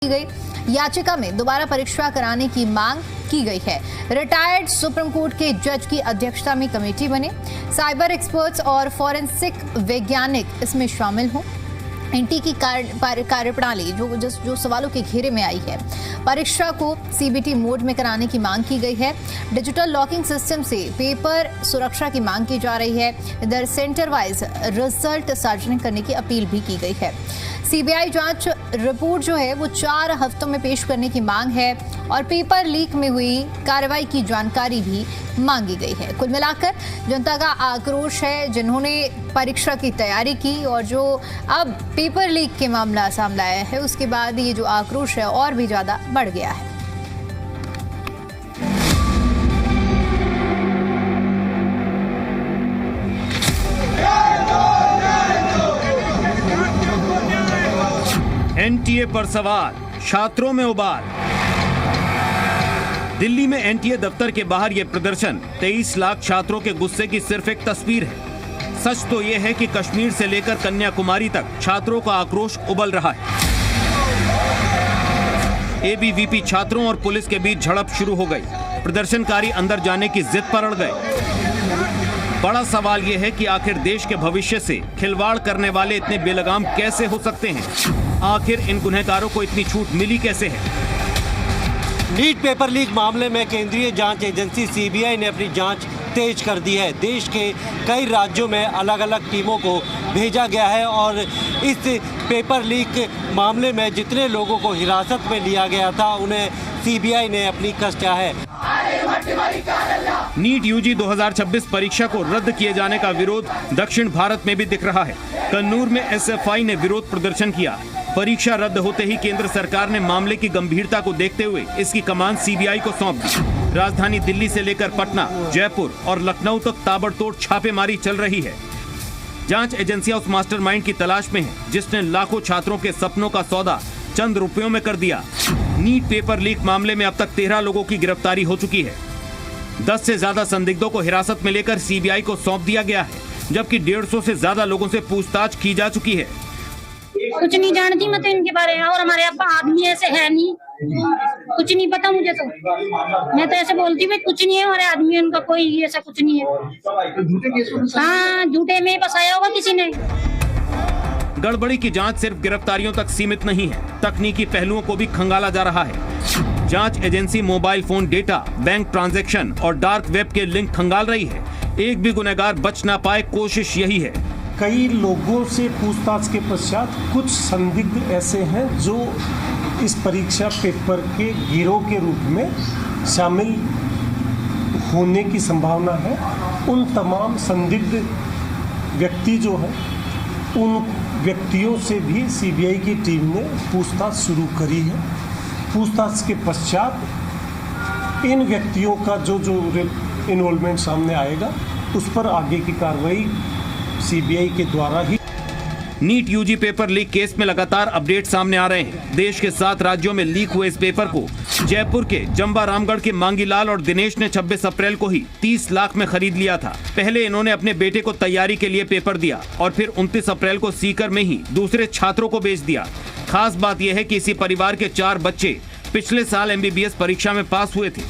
की गई याचिका में दोबारा परीक्षा कराने की मांग की गई है। रिटायर्ड सुप्रीम कोर्ट के जज की अध्यक्षता में कमेटी बने, साइबर एक्सपर्ट्स और फॉरेंसिक वैज्ञानिक इसमें शामिल हों। एनटी की कार्यप्रणाली जो सवालों के घेरे में आई है। परीक्षा को सीबीटी मोड में कराने की मांग की गई है। डिजिटल लॉकिंग सिस्टम से पेपर सुरक्षा की मांग की जा रही है। इधर सेंटर वाइज रिजल्ट सार्वजनिक करने की अपील भी की गई है। सीबीआई जांच रिपोर्ट जो है वो 4 हफ्तों में पेश करने की मांग है और पेपर लीक में हुई कार्रवाई की जानकारी भी मांगी गई है। कुल मिलाकर जनता का आक्रोश है, जिन्होंने परीक्षा की तैयारी की और जो अब पेपर लीक के मामला सामने आया है उसके बाद ये जो आक्रोश है और भी ज्यादा बढ़ गया है। एनटीए पर सवाल, छात्रों में उबाल। दिल्ली में एनटीए दफ्तर के बाहर यह प्रदर्शन 23 लाख छात्रों के गुस्से की सिर्फ एक तस्वीर है। सच तो यह है कि कश्मीर से लेकर कन्याकुमारी तक छात्रों का आक्रोश उबल रहा है। एबीवीपी छात्रों और पुलिस के बीच झड़प शुरू हो गई। प्रदर्शनकारी अंदर जाने की जिद पर अड़ गए। बड़ा सवाल यह है कि आखिर देश के भविष्य से खिलवाड़ करने वाले इतने बेलगाम कैसे हो सकते हैं? आखिर इन गुनहगारों को इतनी छूट मिली कैसे है? नीट पेपर लीक मामले में केंद्रीय जांच एजेंसी सीबीआई ने अपनी जांच तेज कर दी है। देश के कई राज्यों में अलग अलग टीमों को भेजा गया है और इस पेपर लीक मामले में जितने लोगों को हिरासत में लिया गया था उन्हें सीबीआई ने अपनी कस्टडिया है। नीट यूजी 2026 परीक्षा को रद्द किए जाने का विरोध दक्षिण भारत में भी दिख रहा है। कन्नूर में एसएफआई ने विरोध प्रदर्शन किया। परीक्षा रद्द होते ही केंद्र सरकार ने मामले की गंभीरता को देखते हुए इसकी कमान सीबीआई को सौंप दी। राजधानी दिल्ली से लेकर पटना, जयपुर और लखनऊ तक ताबड़तोड़ छापेमारी चल रही है। जांच एजेंसियां उस मास्टरमाइंड की तलाश में हैं, जिसने लाखों छात्रों के सपनों का सौदा चंद रुपयों में कर दिया। नीट पेपर लीक मामले में अब तक 13 लोगों की गिरफ्तारी हो चुकी है। 10 से ज्यादा संदिग्धों को हिरासत में लेकर सीबीआई को सौंप दिया गया है, जबकि 150 से ज्यादा लोगों से पूछताछ की जा चुकी है। कुछ नहीं जानती मैं तो इनके बारे में, और हमारे अब्बा आदमी ऐसे है नहीं, कुछ नहीं पता मुझे तो। मैं तो ऐसे बोलती हूँ कुछ नहीं है हमारे आदमी, उनका कोई ऐसा कुछ नहीं है। हाँ, झूठे में फंसाया होगा किसी ने। गड़बड़ी की जांच सिर्फ गिरफ्तारियों तक सीमित नहीं है, तकनीकी पहलुओं को भी खंगाला जा रहा है। जांच agency mobile phone data, bank transaction और डार्क वेब के लिंक खंगाल रही है। एक भी गुनहगार बच ना पाए, कोशिश यही है। कई लोगों से पूछताछ के पश्चात कुछ संदिग्ध ऐसे हैं जो इस परीक्षा पेपर के गिरोह के रूप में शामिल होने की संभावना है। उन तमाम संदिग्ध व्यक्ति जो हैं, उन व्यक्तियों से भी सीबीआई की टीम ने पूछताछ शुरू करी है। पूछताछ के पश्चात इन व्यक्तियों का जो इन्वॉल्वमेंट सामने आएगा उस पर आगे की कार्रवाई सीबीआई के द्वारा ही। NEET UG paper leak case में लगातार अपडेट सामने आ रहे हैं। देश के 7 राज्यों में लीक हुए इस पेपर को जयपुर के जंबा रामगढ़ के मांगीलाल और दिनेश ने 26 अप्रैल को ही 30 लाख में खरीद लिया था। पहले इन्होंने अपने बेटे को तैयारी के लिए पेपर दिया और फिर 29 अप्रैल को सीकर में ही दूसरे छात्रों को बेच दिया। खास बात यह है कि इसी परिवार के 4 बच्चे पिछले साल MBBS परीक्षा में पास हुए थे।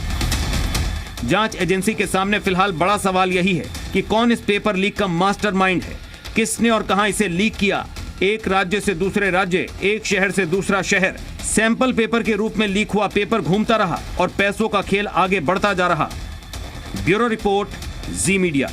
जांच एजेंसी के सामने फिलहाल बड़ा सवाल यही है कि कौन इस पेपर लीक का मास्टरमाइंड है, किसने और कहां इसे लीक किया। एक राज्य से दूसरे राज्य, एक शहर से दूसरा शहर, सैंपल पेपर के रूप में लीक हुआ पेपर घूमता रहा और पैसों का खेल आगे बढ़ता जा रहा। ब्यूरो रिपोर्ट, जी मीडिया।